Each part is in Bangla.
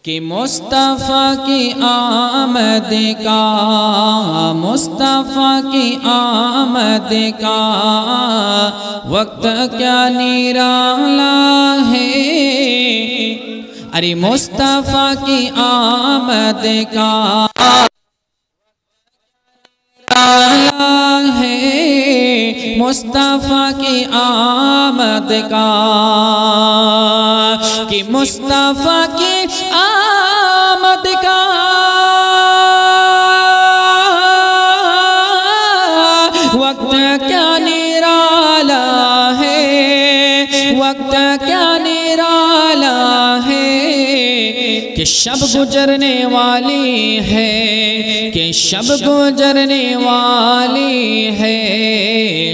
कि मुस्तफ़ा की आमद का, मुस्तफ़ा की आमद का वक्त क्या निराला है। अरे मुस्तफ़ा की आमद का है, मुस्तफ़ा की आमद का, कि मुस्तफ़ा की आमद का वक्त क्या निराला है, वक्त क्या निराला है। कि शब गुजरने वाली है, कि शब गुजरने वाली है,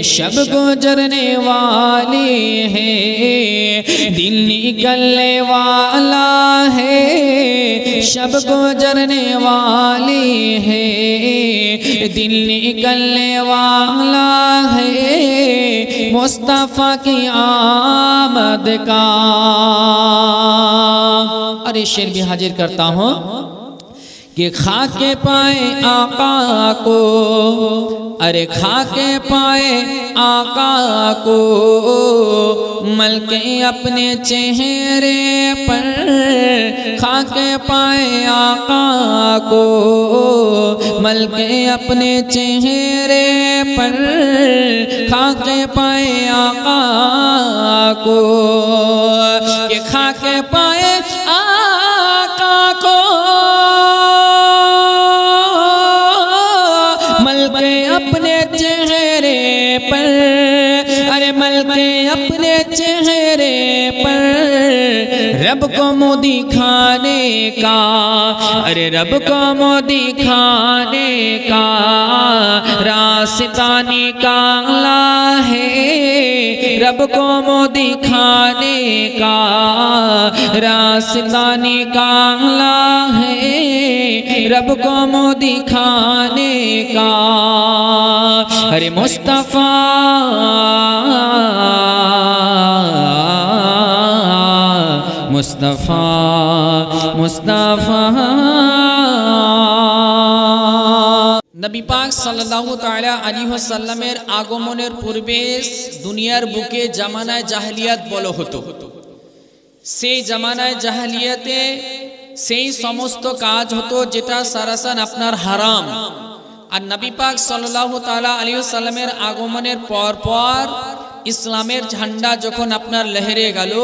शब गुजरने वाली है, दिन निकलने वाला है, शब गुजरने वाली है, दिन निकलने वाला है, मुस्तफ़ा की आमद का। अरे शेर भी हाजिर करता हूँ कि खाके पाए आका को, अरे खाके पाए आका को मलके अपने चेहरे पर, खाके पाए आका को मलके अपने चेहरे पर, खाके पाए आका को, कि खाके पाए आका को मलके अपने चेहरे पर, अरे मलके अपने चेहरे पर रब को मुँह दिखाने का, अरे रब को मुँह दिखाने का रास्ता निकाला है, रब को मुँह दिखाने का रास्ता निकाला है, रब को मुँह दिखाने का। अरे मुस्तफ़ा मुस्तफ़ा मुस्तफ़ा। नबी पाक सल्लल्लाहु ताआला अलैहि वसल्लमेर আগমনের পূর্বে দুনিয়ার বুকে জামানায় জাহেলিয়াত বলা হতো। সেই জামানায় জাহেলিয়াতে সেই সমস্ত কাজ হতো যেটা সারাসান আপনার হারাম। আর নবী পাক সাল্লাল্লাহু তাআলা আলাইহি ওয়াসাল্লামের আগমনের পর পর ইসলামের ঝান্ডা যখন আপনার লহরে গেল,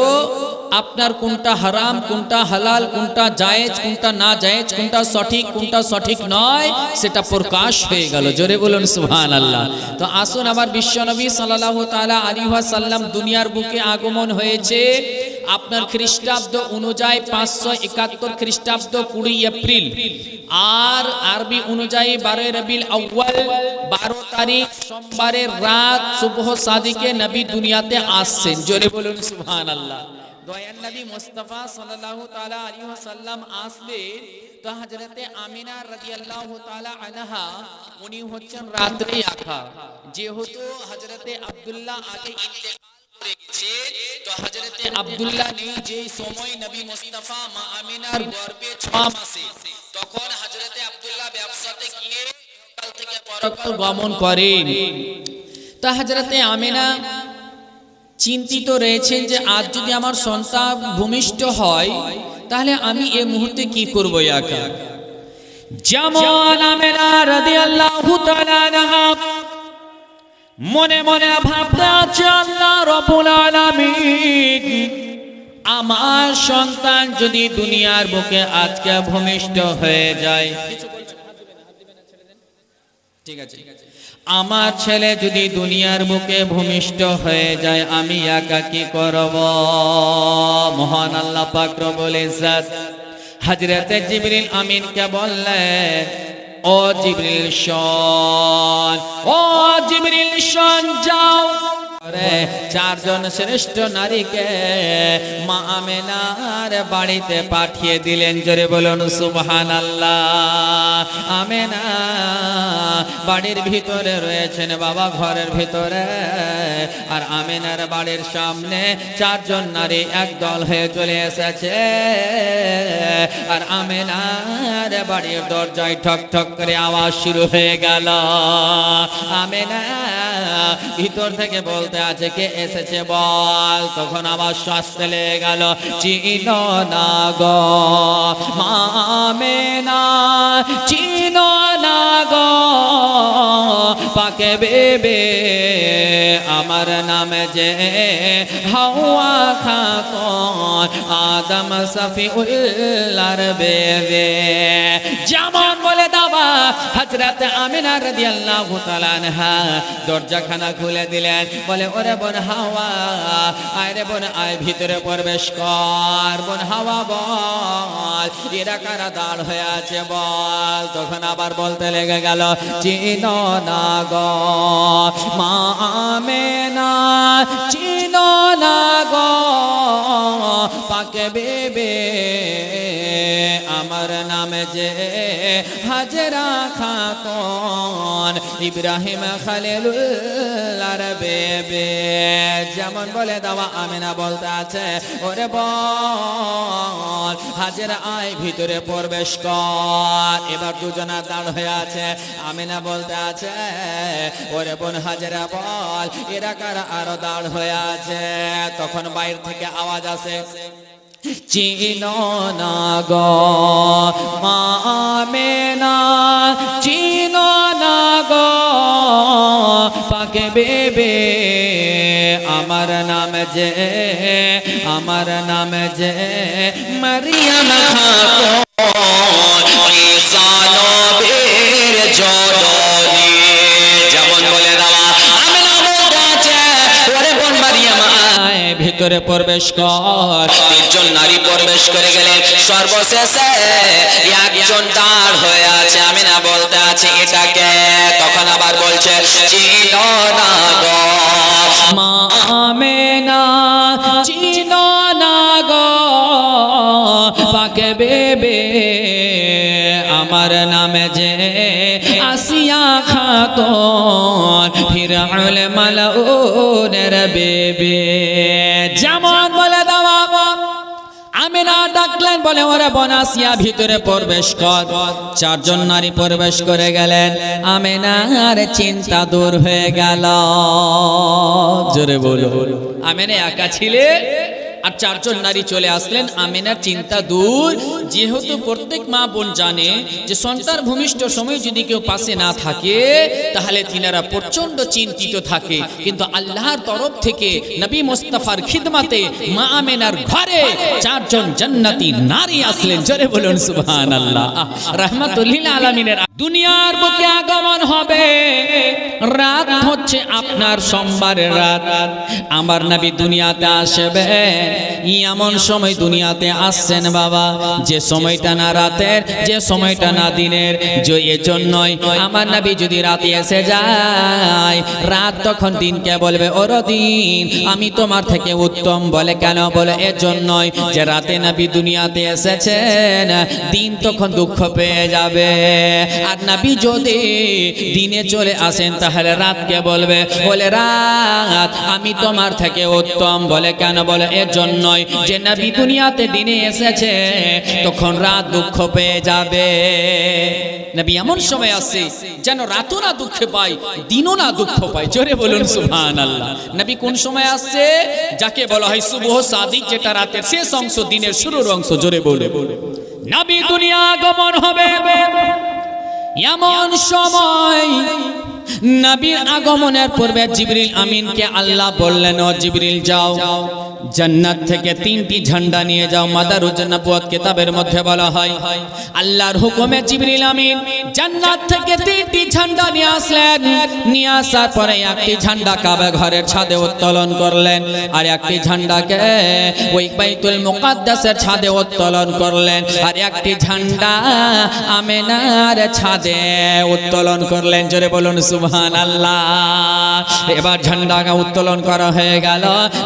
আপনার কোনটা হারাম কোনটা হালাল কোনটা জায়েজ কোনটা না জায়েজ কোনটা সঠিক কোনটা সঠিক নয় সেটা প্রকাশ হয়ে গেল। জোরে বলুন সুবহানাল্লাহ। তো আসুন আমার বিশ্বনবী সাল্লাল্লাহু তাআলা আলাইহি ওয়াসাল্লাম দুনিয়ার বুকে আগমন হয়েছে আপনার খ্রিস্টাব্দ অনুযায়ী 571 খ্রিস্টাব্দ 20 এপ্রিল, আর আরবি অনুযায়ী 12 রবিউল আউয়াল 12 তারিখ সোমবারের রাত সুবহ সাদিকে নবী দুনিয়াতে আসছেন। জোরে বলুন সুবহানাল্লাহ। দয়ার নবী মুস্তাফা সাল্লাল্লাহু তাআলা আলাইহি ওয়াসাল্লাম আসলে তো হযরতে আমিনা রাদিয়াল্লাহু তাআলা আনহা উনি হচ্ছেন রাত্রে আঁকা, যেহেতু হযরতে আব্দুল্লাহ আগে ইন্তেকাল করে গেছে, তো হযরতে আব্দুল্লাহ নেই যে সময় নবী মুস্তাফা মা আমিনার গর্ভে 6 মাসে, তখন হযরতে আব্দুল্লাহ ব্যবসাতে গিয়ে কাল থেকে পরকাল গমন করেন। তো হযরতে আমিনা চিন্তিত রয়েছেন যে আজ যদি আমার সন্তান ভূমিষ্ঠ হয় তাহলে আমি এই মুহূর্তে কি করব। একা যেমন আমিনা রাদিয়াল্লাহু তাআলা আনহা মনে মনে ভাবতে আছে, আল্লাহ রাব্বুল আলামিন আমার সন্তান যদি দুনিয়ার বুকে আজকে ভূমিষ্ঠ হয়ে যায়, ঠিক আছে, আমার ছেলে যদি দুনিয়ার বুকে ভূমিষ্ঠ হয়ে যায় আমি একা কি করব। মহান আল্লাহ পাক রব্বুল ইজ্জত হযরত জিবরিল আমিনকে বললেন, ও জিবরিল শোন, ও জিবরিল শোন, যাও চারজন শ্রেষ্ঠ নারীকে মা আমিনার বাড়িতে পাঠিয়ে দিলেন। জোরে বলুন সুবহানাল্লাহ। আমিনা বাড়ির ভিতরে রয়েছেন, বাবা ঘরের ভিতরে, আর আমিনার বাড়ির সামনে চারজন নারী একদল হয়ে চলে এসেছে। আর আমেনার বাড়ির দরজায় ঠক ঠক করে আওয়াজ শুরু হয়ে গেল। আমেনা ভিতর থেকে বলতে আছে, কে এসেছে বল। তখন আবার শ্বাসতে লেগে গেল, চিনো না গো মা আমেনা, চিনো না গো পাকে বেবে, আমার নাম যে হাওয়া খাতুন, আদম সফিউল্লাহর বেবে। যেমন বলে দাওয়া হযরত আমিনা রাদিয়াল্লাহু তাআলা আনহা দরজাখানা খুলে দিলেন, বলে ওরে বোন হাওয়া, আয় রে বোন আয়, ভিতরে প্রবেশ কর। বোন হাওয়া বল, এরা কারা দাঁড় হয়ে আছে বল। তখন আবার বলতে লেগে গেল, চিনো না গো মা আমেনা, চিনো না গো পাকে বেবে, আমার নাম যে হাজরা খাতুন, ইব্রাহিম খলিলুল্লাহর বেবে। যেমন বলে দাওয়া আমিনা বলতে আছে, ওরে বল হাজরা আয় ভিতরে প্রবেশ কর। এবার দুজনা দাঁড় হয়ে আছে। আমিনা বলতে আছে, ওরে বোন হাজরা বল, এরা কারা আরো দাঁড় হয়ে আছে। তখন বাইরে থেকে আওয়াজ আসে, চিনো না গো মা আমেনা, চিনো না গো পাকে বেবে, আমার নাম যে, আমার নাম যে মারিয়াম খাতুন, ঈসা নবীর জননী। যেমন বলে দাওয়া আমিনা বলতে আছে, ওরে বোন মারিয়াম আয় ভিতরে প্রবেশ কর। তিনজন নারী প্রবেশ করে গেলেন। সর্বশেষে একজন দাঁড় হয়ে আছে। আমিনা বলতে আছে, এটাকে। তখন আবার বলছে, চিনো না গো মা আমেনা, চিনো না গো পাকে বেবে, আমার নাম যে আসিয়া খাতুন, ফিরআউল মালাউনের বেবে। যেমন বলে দাওয়া আমিনা ডাকলেন, বলে ওরে বোন আসিয়া ভিতরে প্রবেশ কর। চারজন নারী প্রবেশ করে গেলেন। আমিনার চিন্তা দূর হয়ে গেল। জোরে বলো, আমিনা একা ছিলেন আর চারজন নারী চলে আসলেন। আমিনার চিন্তা দূর। যেহেতু প্রত্যেক মা বোন জানে যে সন্তান ভূমিষ্ঠ সময় যদি কেউ পাশে না থাকে তাহলে তিনারা প্রচন্ড চিন্তিত থাকে, কিন্তু আল্লাহর তরফ থেকে নবী মুস্তাফার খিদমতে মা আমিনার ঘরে চারজন জান্নাতি নারী আসলেন। জোরে বলুন সুবহানাল্লাহ। রাহমাতুল লিল আলামিনের দুনিয়ার বুকে আগমন হবে। রাত হচ্ছে আপনার সোমবারের রাত। আমার নবী দুনিয়াতে আসবেন। এমন সময় দুনিয়াতে আসছেন বাবা, যে সময়টা না রাতের, যে সময়টা না দিনের। এজন্যই আমার নবী যদি রাতে এসে যায়, রাত তখন দিনকে বলবে, ওর দিন আমি তোমার থেকে উত্তম। বলে কেন? বলে এজন্যই যে রাতে নবী দুনিয়াতে এসেছেন, দিন তখন দুঃখ পেয়ে যাবে। আর নবী যদি দিনে চলে আসেন তাহলে রাতকে বলবে, বলে রাত আমি তোমার থেকে উত্তম। বলে কেন? বলে এজন্যই যে নবী দুনিয়াতে দিনে এসেছে, তখন রাত দুঃখ পেয়ে যাবে। নবী এমন সময় আসছে যেন রাতও না দুঃখে পায়, দিনও না দুঃখ পায়। জোরে বলুন সুবহানাল্লাহ। নবী কোন সময় আসছে? যাকে বলা হয় সুবহ সাদিক, যেটা রাতের শেষ অংশ, দিনের শুরুর অংশ। জোরে বলে নবী দুনিয়া আগমন হবে। এমন সময় নবীর আগমনের পূর্বে জিবরিল আমিনকে আল্লাহ বললেন, ও জিবরিল যাও, জান্নাত থেকে 3টি ঝান্ডা নিয়ে যাও। মাদারুজ নবুয়ত কিতাবের মধ্যে বলা হয় আল্লাহর হুকুমে জিবরিল আমিন জান্নাত থেকে 3টি ঝান্ডা নিয়ে আসলেন। নিয়ে আসার পরে একটি ঝান্ডা কাবা ঘরের ছাদে উত্তোলন করলেন, আর একটি ঝান্ডাকে ওই বাইতুল মুকাদ্দাসের ছাদে উত্তোলন করলেন, আর একটি ঝান্ডা আমিনার ছাদে উত্তোলন করলেন। জোরে বলুন সুবহানাল্লাহ। এবার ঝান্ডাকে উত্তোলন করা হয়ে গেল।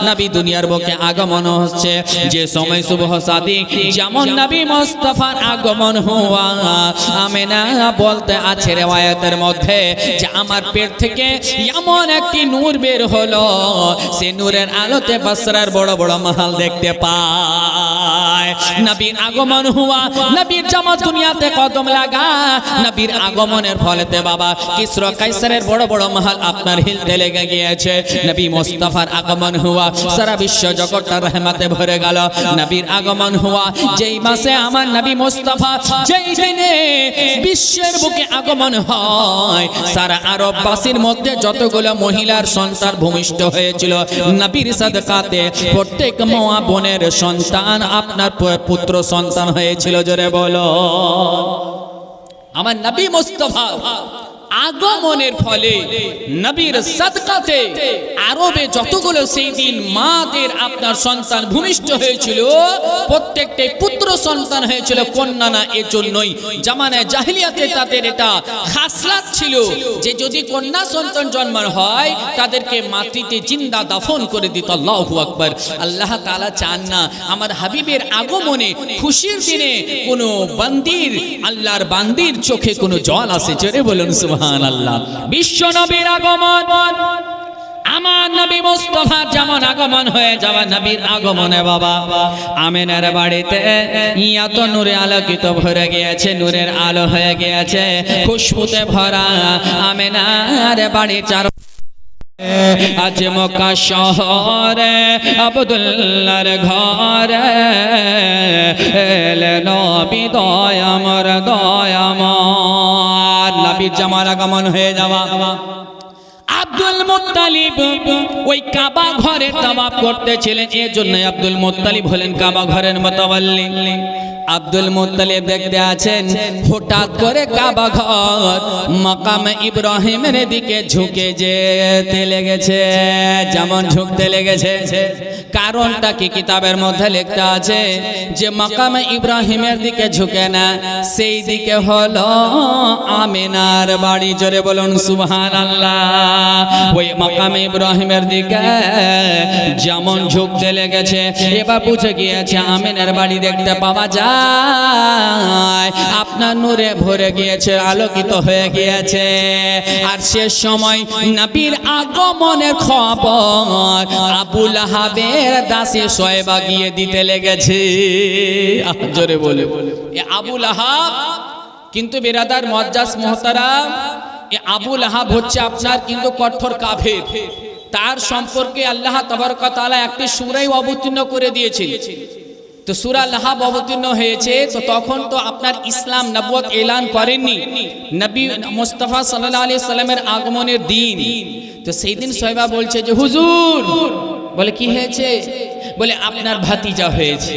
নবী দুনিয়ার বুকে আগমন হচ্ছে। যে সময় সুবহ সাদিক, যেমন নবী মুস্তাফার আগমন হওয়া, আমিনা বলতে আছে রিওয়ায়াতের মধ্যে যে আমার পেট থেকে এমন একটি নূর বের হলো, সে নূরের আলোতে বসরার বড় বড় মহল দেখতে পায়। যায়। নবীর আগমন হুয়া, নবীর জামা দুনিয়াতে কদম লাগা, নবীর আগমনের ফলেতে বাবা কিসরা কাইসারের বড় বড় মহল আপনার হিলতে লেগে গিয়েছে। নবী মুস্তাফার আগমন হুয়া, সারা বিশ্ব জগৎটা রহমতে ভরে গেল। নবীর আগমন হুয়া, যেই মাসে আমার নবী মুস্তাফা, যেই দিনে বিশ্বের বুকে আগমন হয়, সারা আরববাসীর মধ্যে যতগুলো মহিলার সন্তান ভূমিষ্ঠ হয়েছিল নবীর সাদকাতে প্রত্যেক মা বোনের সন্তান আপনার পুত্র সন্তান হয়েছিল। জোরে বলো। আমার নবী মুস্তাফা আগমনের ফলে নবীর সাদকাতে আরবে যতগুলো সেই দিন মাদের আপনার সন্তান ভূমিষ্ঠ হয়েছিল প্রত্যেকটাই পুত্র সন্তান হয়েছিল, কন্যা না। এজন্যই জামানায় জাহিলিয়াতে তাদের এটা খাসলাত ছিল যে যদি কন্যা সন্তান জন্ম হয় তাদেরকে মাটিতে জিন্দা দাফন করে দিত। আল্লাহু আকবার। আল্লাহ তাআলা চান না আমার হাবিবের আগমনে খুশির দিনে কোনো বান্দির, আল্লাহর বান্দির চোখে কোনো জল আসে। জোরে বলুন সুবহানাল্লাহ। বিশ্ব নবীর আগমন, আমার নবী মুস্তাফার যেমন আগমন হয়ে যাওয়া, নবীর আগমনে বাবা আমেনার বাড়িতে এত নূরে আলোকিত ভরে গিয়েছে, নূরের আলো হয়ে গিয়েছে, খুশবুতে ভরা আমেনার বাড়ি চার আজ মক্কা শহরে আব্দুল্লাহর ঘরে এলেন নবী দয়ামর দয়ামর। নবীর জামার আগমন হয়ে যাওয়া, আব্দুল মুত্তালিব ওই কাবা ঘরে তাওয়াফ করতেছিলেন, এজন্য আব্দুল মুত্তালিব হলেন কাবা ঘরের মুতাওয়াল্লি। আব্দুল মুত্তালিব দেখতে আছেন হঠাৎ করে কাবা ঘর মাকাম ইব্রাহিমের দিকে ঝুঁকে যেতে লেগেছে, যেমন ঝুঁকতে লেগেছে। কারণটা কি কিতাবের মধ্যে লেখা আছে যে মাকাম ইব্রাহিমের দিকে ঝুঁকে না, সেই দিকে হলো আমিনার বাড়ি। জোরে বলুন সুবহানাল্লাহ। ওই মাকাম ইব্রাহিমের দিকে যেমন ঝুঁকতে লেগেছে, এবার বুঝে গিয়েছে আমিনার বাড়ি দেখতে পাওয়া যায়, আপনার নূরে ভরে গিয়েছে, আলোকিত হয়ে গিয়েছে। আর শেষ সময় নবীর আগমনের খবর আবু লাহাবের দাসী শোয়েবা গিয়ে দিতে লেগেছে। জোরে বলে আবু লাহাব কিন্তু বিরাদার মুআজ্জাজ মুহতারাম, আবু লাহাব হচ্ছে আপনার কিন্তু কঠোর কাফের। তার সম্পর্কে আল্লাহ তাবারক ওয়া তাআলা একটি সূরাই অবতীর্ণ করে দিয়েছেন। তো সূরা লাহাব অবতীর্ণ হয়েছে, তো তখন তো আপনার ইসলাম নবুয়ত এলান করেননি, নবী মুস্তাফা সাল্লাল্লাহু আলাইহি সাল্লামের আগমনের দিন। তো সেই দিন শোয়েবা বলছে যে হুজুর, বলে কি হয়েছে? বলে আপনার ভাতিজা হয়েছে।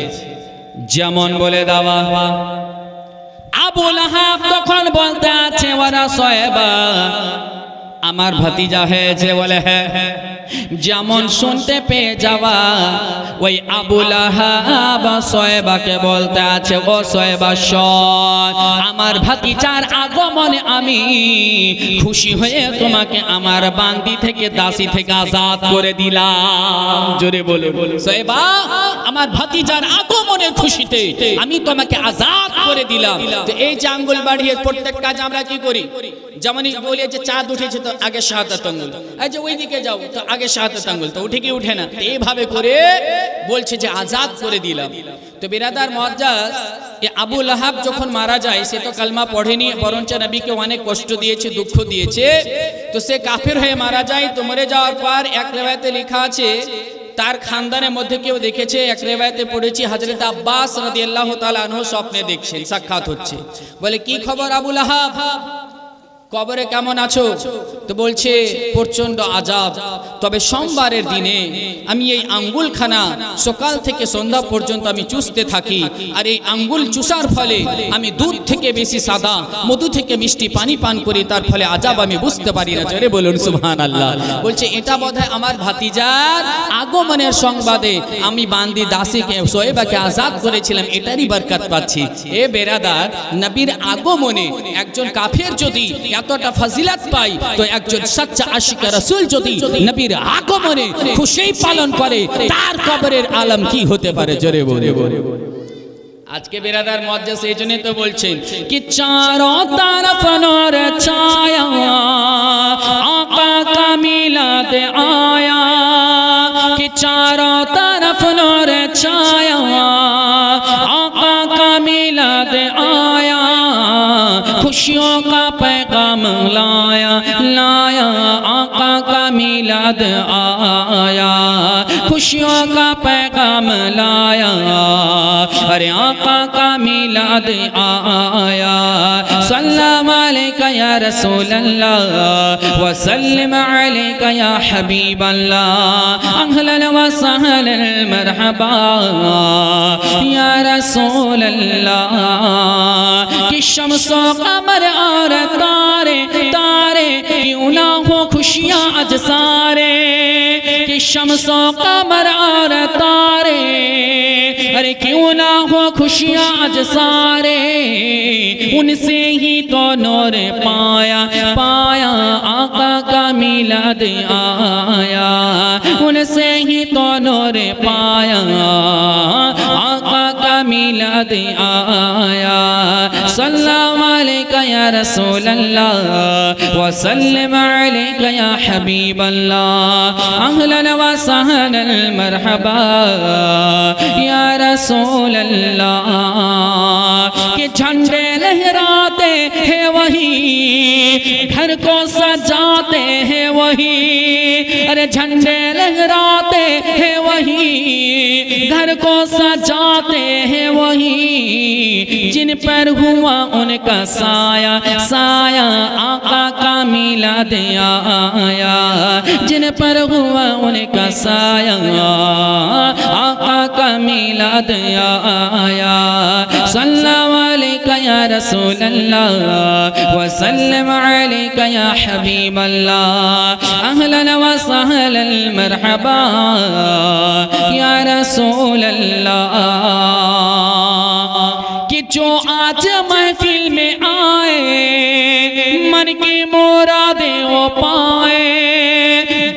যেমন বলে দাওয়া আবু লাহাব তখন বলতে আছে ওরা শোয়েবা আমার ভাতিজা হয়েছে। বলে হ্যাঁ। যেমন শুনতে পেয়ে যাওয়া ওই আবু লাহাব শোয়েবাকে বলতে আছে ও শোয়েবা শোন, আমার ভাতিজার আগমনে আমি খুশি হয়ে তোমাকে আমার বান্দি থেকে, দাসী থেকে আজাদ করে দিলাম। জোরে বলে শোয়েবা, আমার ভাতিজার আগমনের খুশিতে আমি তোমাকে আজাদ করে দিলাম। তো এই যে আঙ্গুল বাড়িয়ে প্রত্যেক কাজ আমরা কি করি, যেমনই বলি যে চাঁদ উঠেছে তো আগে শাহাদাত আঙ্গুল, এই যে ওইদিকে যাও তো আগে শাহাদাত আঙ্গুল, তো উঠে কি উঠে না, এইভাবে করে বলছে যে আজাদ করে দিলাম। তো বিরাদার মুআজ্জাজ, আবু লাহাব যখন মারা যায় সে তো কালমা পড়েনি, বরঞ্চ নবীকে অনেক কষ্ট দিয়েছে, দুঃখ দিয়েছে। তো সে কাফের হয়ে মারা যায়। তো মরে যাওয়ার পর এক রিওয়ায়াতে লেখা আছে তার খানদানের মধ্যে কেউ দেখেছে, এক রিওয়ায়াতে পড়েছি হযরত আব্বাস রাদিয়াল্লাহু তাআলা আনহু স্বপ্নে দেখছেন, সাক্ষাৎ হচ্ছে। বলে কি খবর আবু লাহাব, কবরে কেমন আছো? তো বলছে প্রচন্ড আযাব, তবে সোমবারের দিনে আমি এই আঙ্গুলখানা সকাল থেকে সন্ধ্যা পর্যন্ত আমি চুষতে থাকি, আর এই আঙ্গুল চুষার ফলে আমি দুধ থেকে বেশি সাদা, মধু থেকে মিষ্টি পানি পান করি, তার ফলে আযাব আমি বুঝতে পারি না। জোরে বলুন সুবহানাল্লাহ। বলছে এটা বোধহয় আমার ভাতিজার আগমনের সংবাদে আমি বান্দি দাসীকে শোয়েবাকে আজাদ করেছিলাম, এটারই বরকত পাচ্ছি। এ বেরাদার, নবীর আগমনে একজন কাফের যদি এতটা ফজিলত পাই, তো একজন সচ্চা আশিক রাসূল যদি নবীর আগমনে খুশি পালন করে, তার কবরের আলম কি হতে পারে? জোরে বলে। আজকে বিরাদার মুআজ্জাজ এই জন্য তো বলছেন कि चारों तरफ नूर छाया आका का मिलाद आया कि चारों तरफ नूर छाया मिलाद आया, खुशियों का पैगाम लाया, लाया आका का मिलाद आया, खुशियों का पैगाम लाया, अरे आका का मिलाद आया। सल्लल्लाहु अलैका या रसूल अल्लाह व सल्लम अलैका या हबीब अल्लाह, अहलन व सहलन मरहबा या रसूल अल्लाह। कि शम्सो कमर और तारे तारे क्यों ना हो खुशियाँ आज सारे, कि शम्सो कमर और तारे अरे क्यों ना हो खुशियाँ आज सारे, उनसे ही तो नूर पाया पाया आका का मिलाद आया, उनसे ही तो नूर पाया आका का मिलाद आया। सल्लल्लाहु अलैका या रसूल अल्लाह व सल्लम अलैका या हबीब अल्लाह, अहलन व सहलन मरहबा या रसूल अल्लाह। के झंडे लहराते हैं वही, घर को सजाते हैं वही, अरे झंडे लहराते हैं वही, घर को सजाते हैं वही, जिन पर हुआ उनका साया साया आका का मिलाद आया, जिन पर हुआ उनका साया आका का मिलाद आया। सल्लल्लाहु अलैका या रसूल अल्लाह व सल्लम अलैका या हबीब अल्लाह, अहलन व सहलन मरहबा या रसूल अल्लाह। कि जो आज महफिल में आए मन की मुरादें वो पाए,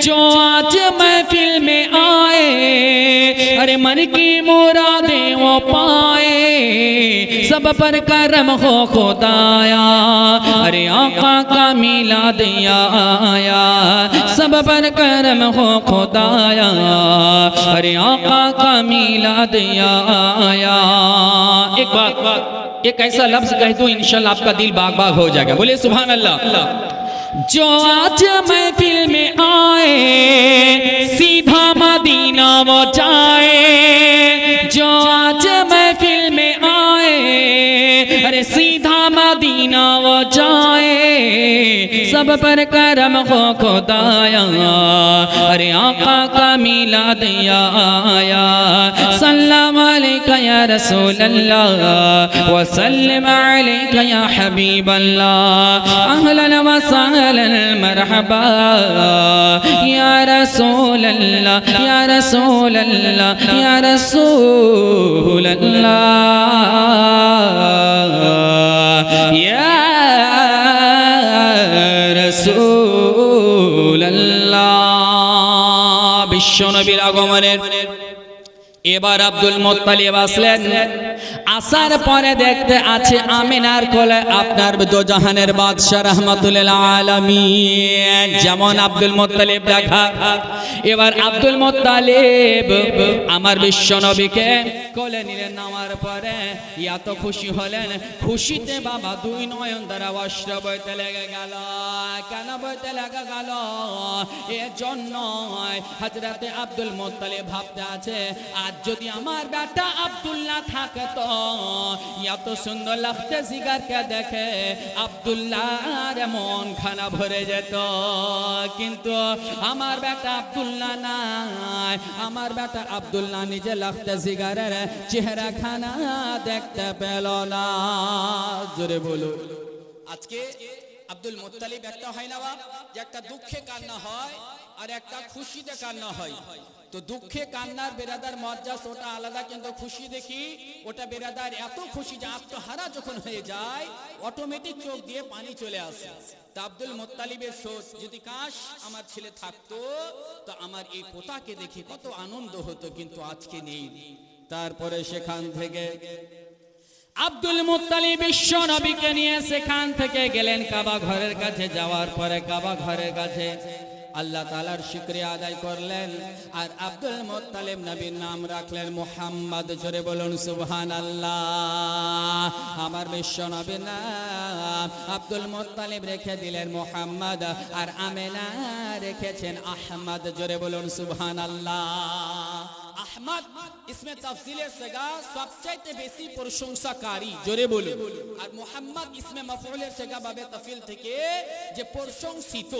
जो आज महफिल में आए अरे मन की मुरादें वो पाए, सब पर करम हो खुदाया, अरे आका का मिलाद आया, सब पर करम हो खुदाया, अरे आका का मिलाद आया। एक बात एक ऐसा लफ्ज कह दो इंशाल्लाह आपका दिल बाग बाग हो जाएगा, बोले सुभान अल्लाह। जो आज महफिल में आए सीधा मदीना वो जाए, जो आज महफिल में आए अरे सीधा मदीना वो जाए, सब पर करम हो खुदाया, अरे आका का मिलाद आया। सल्लल्लाहु अलैका या रसूल अल्लाह व सल्लम अलैका या हबीब अल्लाह, अहलन व सहलन मरहबा या रसूल अल्लाह या रसूल अल्लाह या रसूल अल्लाह या रसूल अल्लाह। বিশ্ব নবীর আগমনের এবার আব্দুল মুত্তালিব আসলেন, আসার পরে দেখতে আছে আমিনার কোলে আপনার দো জাহানের বাদশা রহমাতুল আলামিন, যেমন আব্দুল মুত্তালিব দেখা। এবার আব্দুল মুত্তালিব আমার বিশ্ব নবীকে কোলে নিলেন, নামার পরে এত খুশি হলেন, খুশিতে বাবা দুই নয়ন দ্বারা অশ্রু বইতে লেগে গেল। কেন বইতে লেগে গেল? এর জন্য হযরতে আব্দুল মুত্তালিব ভাবতে আছে, আজ যদি আমার বেটা আব্দুল্লাহ থাকে তো এত সুন্দর লাগতে জিগারকে দেখে আব্দুল্লাহর মন খানা ভরে যেত, কিন্তু আমার বেটা আব্দুল্লাহ নাই, আমার বেটা আব্দুল্লাহ নিজে লাগতে জিগারের চেহারা খানা দেখতে পেল না। জোরে বলো। আজকে আব্দুল মুত্তালিব একটা হয় না বাপ, যে একটা দুঃখে কান্না হয় আর একটা খুশিতে কান্না হয়। তো দুঃখে কান্নার বেরাদার মজ্জাস ওটা আলাদা, কিন্তু খুশি দেখি ওটা বেরাদার এত খুশি যে আত্মহারা যখন হয়ে যায় অটোমেটিক চোখ দিয়ে পানি চলে আসে। তা আব্দুল মুত্তালিবের সোচ, যদি কাশ আমার ছেলে থাকতো তো আমার এই পোতাকে দেখে কত আনন্দ হতো, কিন্তু আজকে নেই। তারপরে সেখান থেকে আব্দুল মুত্তালিব বিশ্ব নবীকে নিয়ে সেখান থেকে গেলেন কাবা ঘরের কাছে। যাওয়ার পরে কাবা ঘরের কাছে আল্লাহ তাআলার শুকরিয়া আদায় করলেন আর আব্দুল মুত্তালিব নবীর নাম রাখলেন মুহাম্মদ। জোরে বলুন সুবহানাল্লাহ। আমার বিশ্ব নবীর নাম আব্দুল মুত্তালিব রেখে দিলেন মুহাম্মদ আর আমেনা রেখেছেন আহমদ। জোরে বলুন সুবহানাল্লাহ। আহমদ ইসমে তাফজিলে সেগা সবচেয়ে বেশি প্রশংসাকারী। জোরে বলুন। আর মুহাম্মদ ইসমে মাফউলের সেগা বাবে তাফসীল থেকে যে প্রশংসিত।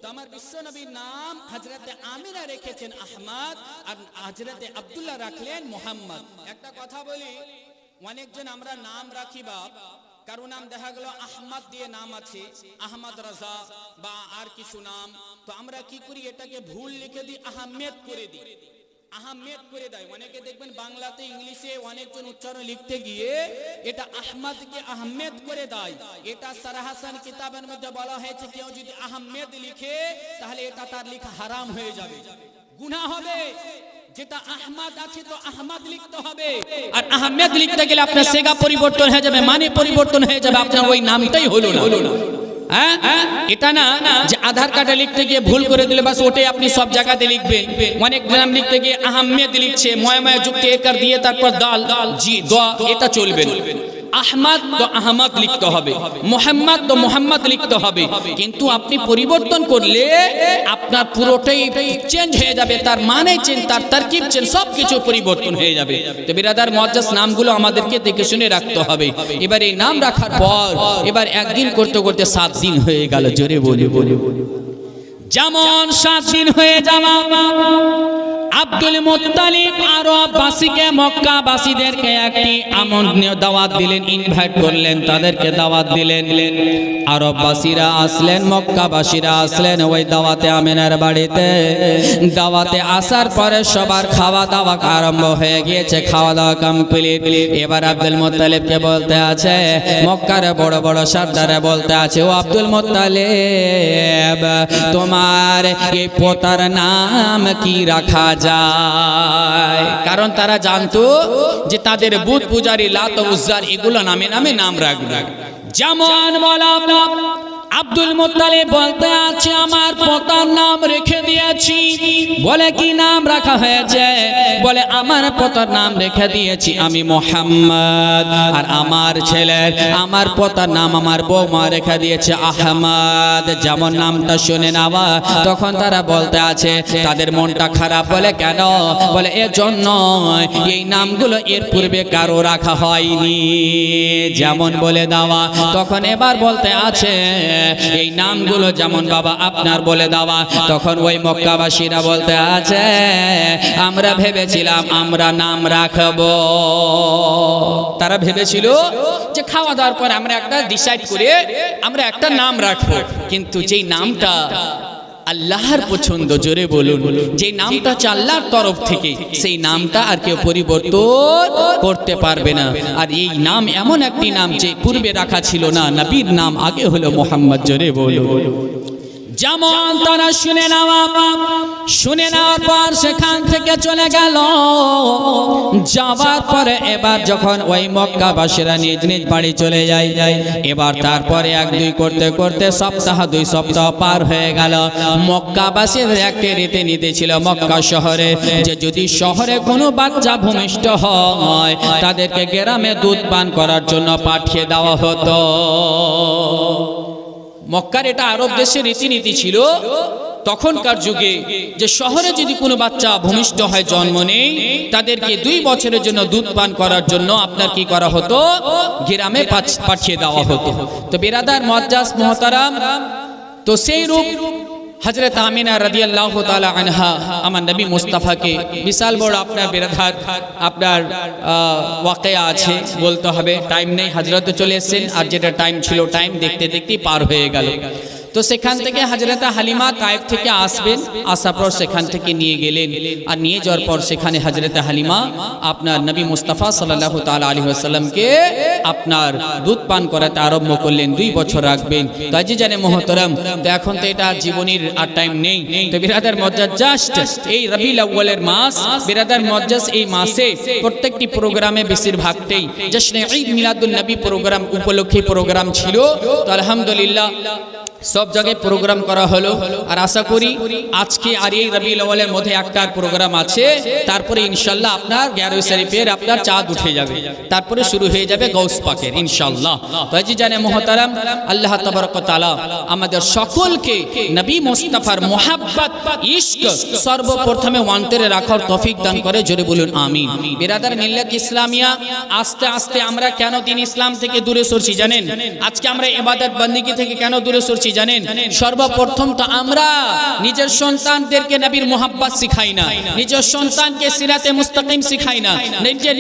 তো আমার বিশ্ব নবীর নাম হযরতে আমিনা রেখেছেন আহমদ আর হযরতে আব্দুল্লাহ রাখলেন মুহাম্মদ। একটা কথা বলি, অনেকজন আমরা নাম রাখি বাপ, কারো নাম দেখা গেল আহমদ দিয়ে নাম আছে, আহমদ রাজা বা আর কিছু নাম, তো আমরা কি করি এটাকে ভুল লিখে দিই, আহমেদ করে দিই, আহমেদ করে দেয়। অনেকে দেখবেন বাংলাতে ইংলিশে অনেকজন উচ্চারণ লিখতে গিয়ে এটা আহমদকে আহমেদ করে দেয়। এটা সারাহাসান কিতাবের মধ্যে বলা হয়েছে কেউ যদি আহমেদ লিখে তাহলে এটা তার লেখা হারাম হয়ে যাবে, গুনাহ হবে। যেটা আহমদ আছে তো আহমদ লিখতে হবে, আর আহমেদ লিখতে গেলে আপনার সেগা পরিবর্তন হয়ে যাবে, মানে পরিবর্তন হয়ে যাবে, আপনার ওই নামটাই হলো না। এটা না যে আধার কার্ডে লিখতে গিয়ে ভুল করে দিলে বাস ওটাই আপনি সব জায়গাতে লিখবেন। অনেক নাম লিখতে গিয়ে আহমেদ লিখছে, ময় যুক্ত একর দিয়ে তারপর দাল জি দোয়া, এটা চলবে না। আহমদ তো আহমদ লিখতে হবে, মুহাম্মদ তো মুহাম্মদ লিখতে হবে। কিন্তু আপনি পরিবর্তন করলে আপনার পুরোটাই চেঞ্জ হয়ে যাবে, তার মানে চেঞ্জ, তার তারকিব চেঞ্জ, সবকিছু পরিবর্তন হয়ে যাবে। তো বিরাদার মুআজ্জাজ নামগুলো আমাদেরকে দেখে শুনে রাখতে হবে। এবার এই নাম রাখার পর এবার একদিন করতে করতে 7 দিন হয়ে গেল। জোরে বলি বলি, যেমন 7 দিন হয়ে যাওয়া আব্দুল মুত্তালিব আরববাসীকে, মক্কাবাসীদেরকে একটি আমন্ত্রণ দাওয়াত দিলেন, ইনভাইট করলেন, তাদেরকে দাওয়াত দিলেন। আরববাসীরা আসলেন, মক্কাবাসীরা আসলেন ওই দাওয়াতে আমিনার বাড়িতে। দাওয়াতে আসার পরে সবার খাওয়া দাওয়া আরম্ভ হয়ে গিয়েছে, খাওয়া দাওয়া কমপ্লিট। এবার আব্দুল মুত্তালিবকে বলতে আছে, মক্কার বড় বড় সর্দারে বলতে আছে, ও আব্দুল মুত্তালিব তোমার এই পোতার নাম কি রাখা যায়? কারণ তারা জানতো যে তাদের বুত পূজারী লাত ও উজ্জার এগুলো নামে নামে নাম রাখবে। যেমন বলা আব্দুল মুত্তালিব বলতে আছে, আমার পোতার নাম রেখে দিয়েছি। বলে কি নাম রাখা হয়েছে? বলে আমার পোতার নাম রেখে দিয়েছি আমি মুহাম্মদ, আর আমার ছেলের, আমার পোতার নাম আমার বৌমা রেখে দিয়েছে আহমদ। যেমন নামটা শুনে নেওয়া, তখন তারা বলতে আছে, তাদের মনটা খারাপ। বলে কেন? বলে এজন্য এই নামগুলো এর পূর্বে কারো রাখা হয়নি। যেমন বলে দেওয়া, তখন এবার বলতে আছে এই নামগুলো যেমন বাবা আপনার বলে দেওয়া। তখন ওই মক্কাবাসীরা বলতে আছে, আমরা ভেবেছিলাম আমরা নাম রাখবো। তারা ভেবেছিল যে খাওয়া দাওয়ার পর আমরা একটা ডিসাইড করে আমরা একটা নাম রাখবো, কিন্তু যেই নামটা আল্লাহর পছন্দ, জোরে বলুন, যে নামটা হচ্ছে আল্লাহর তরফ থেকে, সেই নামটা আর কেউ পরিবর্তন করতে পারবে না। আর এই নাম এমন একটি নাম যে পূর্বে রাখা ছিল না, নবীর নাম আগে হলো মুহাম্মদ। জোরে বলুন। যেমন তারা শুনে নেওয়ার পর সেখান থেকে চলে গেল। যাওয়ার পরে এবার যখন ওই মক্কাবাসীরা নিজ নিজ বাড়ি চলে যায়, এবার তারপরে 1-2 করতে করতে সপ্তাহ 2 সপ্তাহ পার হয়ে গেল। মক্কাবাসীদের একটি রীতিনীতি ছিল মক্কা শহরে, যে যদি শহরে কোনো বাচ্চা ভূমিষ্ঠ হয় তাদেরকে গ্রামে দুধ পান করার জন্য পাঠিয়ে দেওয়া হতো। মক্কার এটা আরব দেশের রীতিনীতি ছিল তখনকার যুগে, যে শহরে যদি কোনো বাচ্চা ভূমিষ্ঠ হয়, জন্ম নেই, তাদেরকে 2 বছরের জন্য দুধ পান করার জন্য আপনার কি করা হতো, গ্রামে পাঠিয়ে দেওয়া হতো। তো বিরাদার মুআজ্জাজ মুহতারাম, তো সেই রূপ হযরত আমিনা রাদিয়াল্লাহু তাআলা আনহা আমার নবী মুস্তাফাকে বিশাল বড় আপনার বিরাদার আপনার ওয়াকিয়া আছে, বলতে হবে, টাইম নেই, হযরত চলে এসেছেন, আর যেটা টাইম ছিল টাইম দেখতে দেখতেই পার হয়ে গেল। তো সেখান থেকে হযরত হালিমা তায়েফ থেকে আসবেন, আসার পর সেখান থেকে নিয়ে গেলেন, আর নিয়ে যাওয়ার পর সেখানে হযরত হালিমা আপনার নবী মুস্তাফা সাল্লাল্লাহু তাআলা আলাইহি ওয়াসাল্লামকে আপনার দুধ পান করাতে আরম্ভ করলেন। 2 বছর রাখবেন। তাই যে জানে মুহতারাম, তো এখন তো এটা জীবনের আর টাইম নেই। তো বিরাদার মুআজ্জাজ, জাস্ট এই রবিউল আউয়ালের মাস, বিরাদার মুআজ্জাজ এই মাসে প্রত্যেকটি প্রোগ্রামে বেশিরভাগটাই জশ্নে ঈদ মিলাদুন নবী প্রোগ্রাম উপলক্ষে প্রোগ্রাম ছিল। তো আলহামদুলিল্লাহ সব জায়গায় প্রোগ্রাম করা হলো, আর আশা করি আজকে আর এই রবিউল আউয়ালের মধ্যে একটা প্রোগ্রাম আছে, তারপরে ইনশাআল্লাহ আপনার 11 শরীফের আপনার চাঁদ উঠে যাবে, তারপরে শুরু হয়ে যাবে গৌস পাকের ইনশাআল্লাহ। তো আজিজানে মুহতারাম, আল্লাহ তাবারক ওয়া তাআলা আমাদের সকলকে নবী মুস্তাফার মোহাব্বত ইশক সর্বপ্রথমে অন্তরে রাখার তৌফিক দান করে, জোরে বলুন আমিন। বিরাদার মিল্লাত ইসলামিয়া, আস্তে আস্তে আমরা কেন দিন ইসলাম থেকে দূরে সরছি জানেন? আজকে আমরা ইবাদত বন্দেগী থেকে কেন দূরে সরছি জানেন? সর্বপ্রথম তো আমরা নিজের সন্তানদেরকে নবীর মোহাব্বত শিখাই না, নিজের সন্তানকে সিরাতে মুস্তাকিম শিখাই না,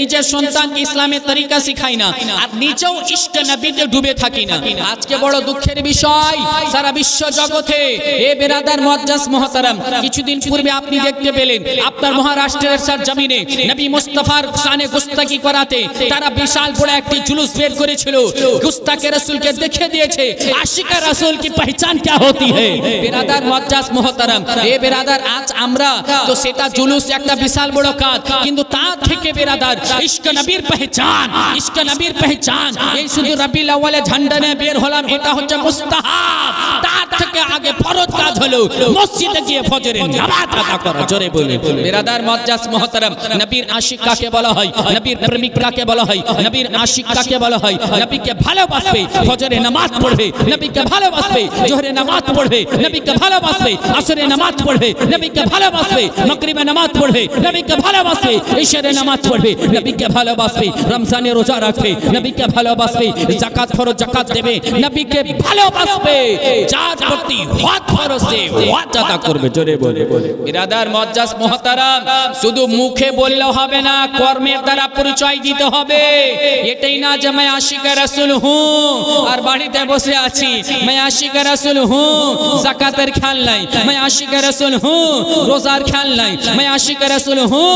নিজের সন্তানকে ইসলামের তরিকা শিখাই না, আর নিজেও ইশকে নবীতে ডুবে থাকি না। আজকে বড় দুঃখের বিষয়, সারা বিশ্ব জগতে এ বিরাদার মুআজ্জাজ মুহতারাম, কিছুদিন পূর্বে আপনি দেখতে পেলেন আপনার মহারাষ্ট্রের সরজমিনে নবী মুস্তাফার শানে গুস্তাকি করাতে তারা বিশাল বড় একটি জুলুস বের করেছিল, গুস্তাকে রাসূলকে দেখিয়ে দিয়েছে আশিকা রাসূল কি পহচান क्या होती है। বিরাদার মুআজ্জাজ মুহতারাম, এ বিরাদার আজ আমরা তো সেটা জুলুস একটা বিশাল বড় কাজ, কিন্তু তার থেকে বিরাদার ইশক নবীর পহচান, ইশক নবীর পহচান এই শুধু রবিউল আউয়ালে ঝান্ডা নিয়ে বের হলাম এটা হচ্ছে মুস্তাহাব, তার থেকে আগে ফরজ কাজ হলো মসজিদে গিয়ে ফজরের নামাজ আদা করা, জোরে বলে। বিরাদার মুআজ্জাজ মুহতারাম, নবীর আশিক কাকে বলা হয়, নবীর প্রেমিক কাকে বলা হয়, নবীর আশিক কাকে বলা হয়? নবীকে ভালোবাসবে ফজরে নামাজ পড়বে, নবীকে ভালোবাসবে জোহরে নামাজ পড়বে, নবীকে ভালোবাসবে আসরে নামাজ পড়বে, নবীকে ভালোবাসবে মাগরিবে নামাজ পড়বে, নবীকে ভালোবাসবে ইশারে নামাজ পড়বে, নবীকে ভালোবাসবে রমজানে রোজা রাখবে, নবীকে ভালোবাসবে যাকাত ফরজ যাকাত দেবে, নবীকে ভালোবাসবে যার প্রতি হক ফরজ সে হক আদা করবে, জোরে বলে। বিরাদার মুআজ্জাজ মুহতারাম, শুধু মুখে বললে হবে না, কর্মের দ্বারা পরিচয় দিতে হবে। এটাই না যে मैं आशिक रसूल हूँ আর বাড়িতে বসে আছি, मैं आशिक रसूल हूँ যাকাতের খেয়াল নাই, मैं आशिक रसूल हूँ রোজার খেয়াল নাই, मैं आशिक रसूल हूँ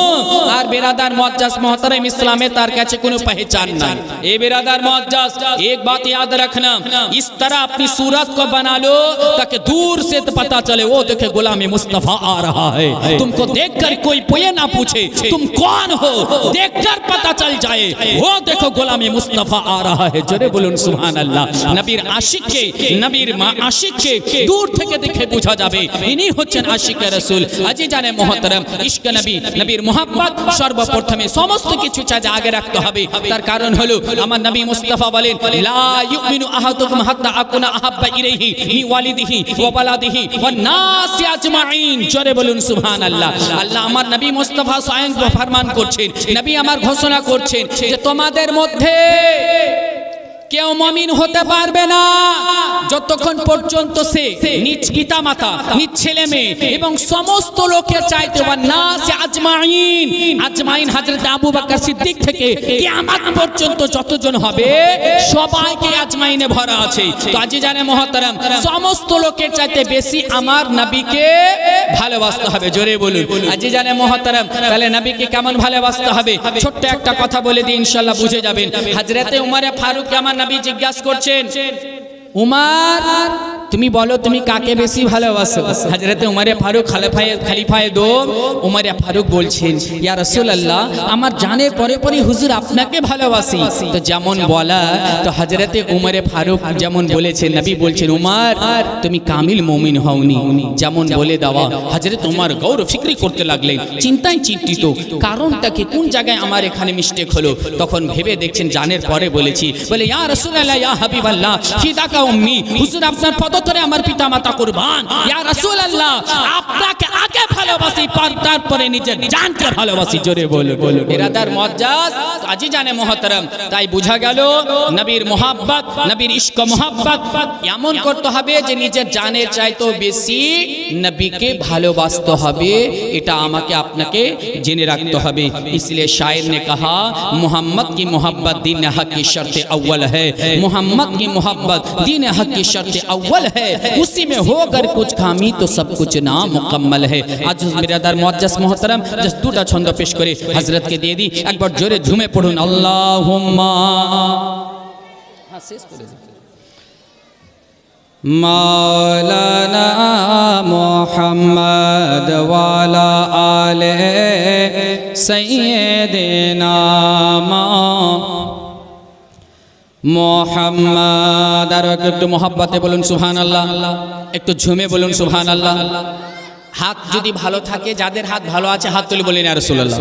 আর बिरादर मुआज्जाज मोहतरम इस्लामे तार काছে কোনো पहचान नहीं। ए बिरादर मुआज्जाज, एक बात याद रखना, इस तरह अपनी सूरत को बना लो ताकि दूर से तो पता चले वो देखे गुलाम मुस्तफा आ रहा है, तुमको देखकर कोई ये ना पूछे तुम कौन हो, देखकर पता चल जाए वो देखो गुलाम मुस्तफा आ रहा है, জোরে বলুন সুবহানাল্লাহ। নবীর আশিককে, নবীর আশিককে দূর থেকে দেখে বোঝা যাবে ইনি হচ্ছেন আশিকে রাসূল। আজিজানে মুহতারাম, ইশকে নবী, নবীর মোহাব্বত সর্বপ্রথমে সমস্ত কিছু চাঁদে আগে রাখতে হবে। তার কারণ হলো আমার নবী মুস্তাফা বলেন লা ইউমিনু আহাদুকুম হাত্তা আকুনা আহাব্বা ইলাইহি মি ওয়ালিদিহি ওয়া বালাদিহি ওয়ান নাসি আজমাইন, জোরে বলুন সুবহানাল্লাহ। আল্লাহ আমার নবী মুস্তাফা স্বয়ং ফরমান করছেন, নবী আমার ঘোষণা করছেন যে তোমাদের মধ্যে কেউ মুমিন হতে পারবে না যতক্ষণ পর্যন্ত সে নিজ পিতা মাতা, নিজ ছেলে মেয়ে এবং সমস্ত লোকের চাইতে না সে আজমাইন, আজমাইন হযরত আবু বকর সিদ্দিক থেকে কিয়ামত পর্যন্ত যতজন হবে সবাইকে আজমাইনে ভরা আছে। তো আজিজানে মুহতারাম, সমস্ত লোকের চাইতে বেশি আমার নবীকে ভালোবাসতে হবে, জোরে বলুন আজিজানে মুহতারাম। তাহলে নবীকে কেমন ভালোবাসতে হবে ছোট্ট একটা কথা বলে দিই, ইনশাআল্লাহ বুঝে যাবেন। হযরতে উমরে ফারুক আমার নবী জিজ্ঞাসা করছেন, উমর তুমি বলো তুমি কাকে বেশি ভালোবাসো? হযরতে উমরে ফারুক খলিফায়ে দো উমরে ফারুক বলছেন ইয়া রাসূলুল্লাহ আমার জানের পরে পরে হুজুর আপনাকে ভালোবাসি। তো যেমন বলা, তো হযরতে উমরে ফারুক যেমন বলেছেন, নবী বলছেন উমর তুমি কামিল মুমিন হওনি, যেমন বলে দেওয়া। হযরত উমর গৌর ফিক্রি করতে লাগলেন, চিন্তায় চিন্তিত, কারণটা কি, কোন জায়গায় আমার এখানে মিস্টেক হলো। তখন ভেবে দেখছেন জানের পরে বলেছি, বলে ইয়া রাসূলুল্লাহ ইয়া হাবিবাল্লাহ ফিদাকা উম্মি, হুজুর আপনার পদতলে আমার পিতা মাতা কুরবান, ইয়া রাসূলুল্লাহ আপনাকে আগে ভালোবাসি তারপরে নিজের জানকে ভালোবাসি, জোরে বলো। বিরাদার মুআজ্জাজ আজিজানে মুহতারাম, তাই বোঝা গেল নবীর মোহাব্বত, নবীর ইশক মোহাব্বত এমন করতে হবে যে নিজের জানের চাইতেও বেশি নবীকে ভালোবাসতে হবে, এটা আমাকে আপনাকে জেনে রাখতে হবে। इसलिए शायर ने कहा मोहम्मद की मोहब्बत दीन हक की शर्त अव्वल है, मोहम्मद की मोहब्बत दीन हक की शर्त अव्वल है, उसी में होकर कुछ खामी तो सब कुछ नामुकम्मल है। आज बिरादर मुआज्जाज मोहतरम जस्ट দুটা ছন্দ পেশ করে হযরতকে দিয়ে দিই, একবার জোরে ঝুমে পড়ুন আল্লাহুম্মা শেষ করে মাওলানা মুহাম্মদ ওয়ালা আলে সাইয়্যিদিনা মোহাম্মদ। আর একটু মোহাব্বতে বলুন সুবহানাল্লাহ, একটু ঝুমে বলুন সুবহানাল্লাহ। হাত যদি ভালো থাকে, যাদের হাত ভালো আছে হাত তুলে বলেন ইয়া রাসূলুল্লাহ।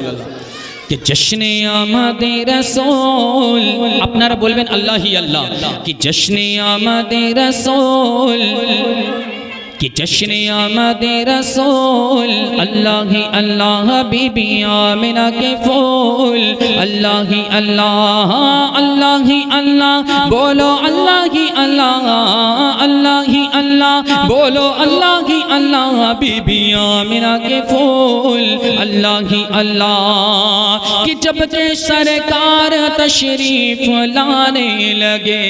कि जश्ने आमदे रसूल, আপনারা বলবেন আল্লাহ হি আল্লাহ। कि जश्ने आमदे रसूल, कि जश्ने आमदे रसूल, अल्लाह ही अल्लाह बीबी आमिना के फूल, अल्लाह ही अल्लाह, अल्लाह ही अल्लाह, बोलो अल्लाह ही अल्लाह, अल्लाह ही अल्लाह, बोलो अल्लाह ही अल्लाह, बीबी आमिना के फूल, अल्लाह ही अल्लाह। कि जब के सरकार तशरीफ लाने लगे,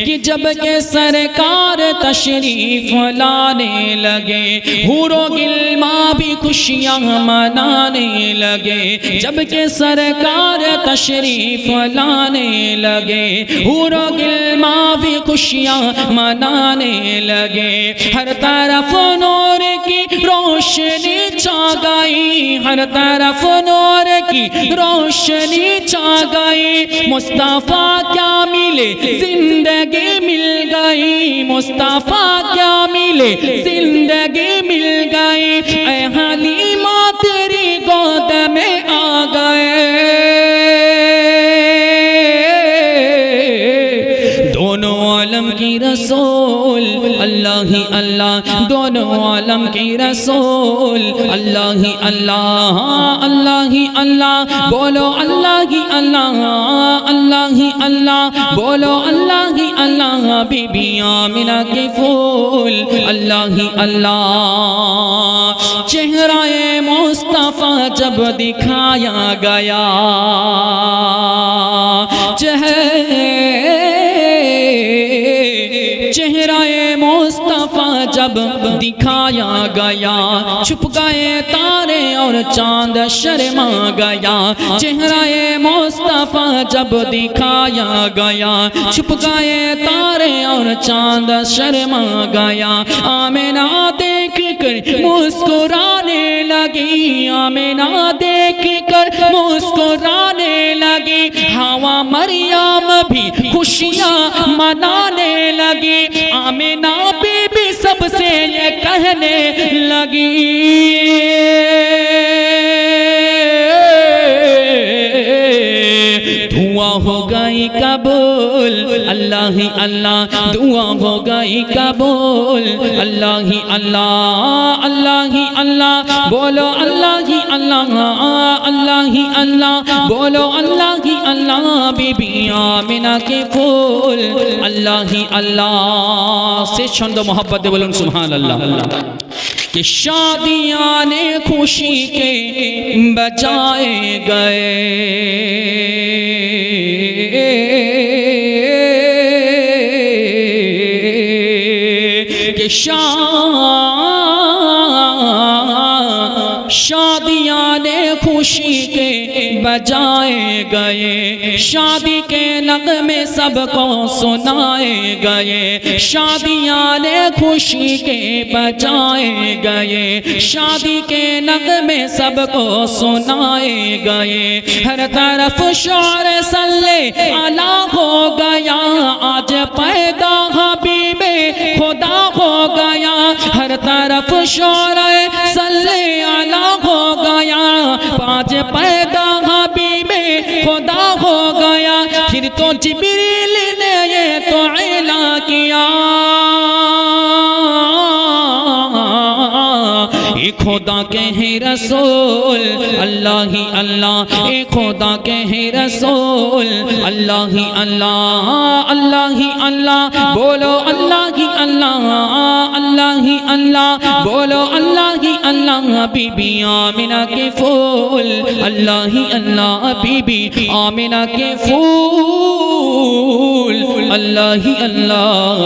कि जब के सरकार तशरीफ लाने लगे, हूरो गिल्मा भी खुशियां मनाने लगे। जब के सरकार तशरीफ लाने लगे, हूरो गिल्मा भी खुशियां मनाने लगे। हर तरफ नूर की रोशनी छा गई, हर तरफ नूर की रोशनी छा गई। मुस्तफा क्या मिले जिंदगी मिल गई, मुस्तफा क्या मिले जिंदगी मिल गई। ऐ हलीमा तेरी गोद में आ गए, दोनों आलम की रसूल, अल्लाह ही अल्लाह, दोनों आलम की रसूल, अल्लाह ही अल्लाह, अल्लाह ही अल्लाह, बोलो अल्लाह ही अल्लाह, अल्लाह ही अल्लाह, बोलो अल्लाह ही अल्लाह, बीबी आमिना के फूल, अल्लाह ही अल्लाह। चेहराए मुस्तफा जब दिखाया गया, चेहराए मुस्तफा जब दिखाया गया, छुप गए तारे और चांद शर्मा गया। चेहराए मुस्तफा जब दिखाया गया, छुप गए तारे और चांद शर्मा गया। आमिना देख कर मुस्कुराने लगी, आमिना देख कर मुस्कुराने लगी। हवा मरियम भी खुशियां मनाने लगी। आमिना बीबी सबसे ये कहने लगी, दुआ हो गई कबूल, अल्लाह ही अल्लाह, दुआ हो गई कबूल, अल्लाह ही अल्लाह, अल्लाह ही अल्लाह, बोलो अल्लाह ही अल्लाह, अल्लाह ही अल्लाह, बोलो अल्लाह ही अल्लाह, बीबी आमिना के फूल, अल्लाह ही अल्लाह। से छंद मोहब्बत बोलूं सुभान अल्लाह। कि शादियां ने खुशी के बजाए गए, कि शादियां ने खुशी के बजाए गए, शादी के नगमे सबको सुनाए गए। शादियां ने खुशी के बजाए गए, शादी के नगमे सबको सुनाए गए। हर तरफ शौर सल्ले अला हो गया, आज पैदा हबीबे खुदा हो गया। हर तरफ शौर सल्ले अला हो गया, आज पैदा हबीबे खुदा हो गया। फिर तो जिब्रील ने ये तो ऐला किया, ए खुदा के हैं रसूल, अल्लाह ही अल्लाह, ए खुदा के हैं रसूल, अल्लाह ही अल्लाह, अल्लाह ही अल्लाह, बोलो अल्लाह ही अल्लाह, अल्लाह ही अल्लाह, बोलो अल्लाह ही अल्लाह, बीबी आमिना के फूल, अल्लाह ही अल्लाह, बीबी आमिना के फूल, अल्लाह ही अल्लाह।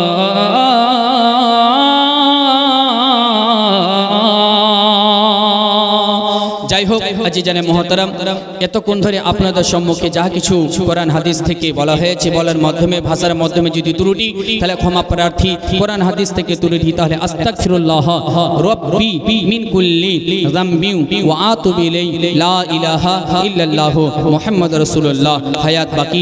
যাই হোক আজিজানে মুহতারাম, এতক্ষণ ধরে আপনাদের সম্মুখে যা কিছু কোরআন হাদিস থেকে বলা হয়েছে, বলার মাধ্যমে ভাষার মাধ্যমে যদি ত্রুটি তাহলে ক্ষমা প্রার্থী। কোরআন হাদিস থেকে ত্রুটি তাহলে আস্তাগফিরুল্লাহ রাব্বি মিন কুল্লি যামবি ওয়া আতুবু ইলাইহি, লা ইলাহা ইল্লাল্লাহু মুহাম্মাদুর রাসূলুল্লাহ। হায়াত বাকি।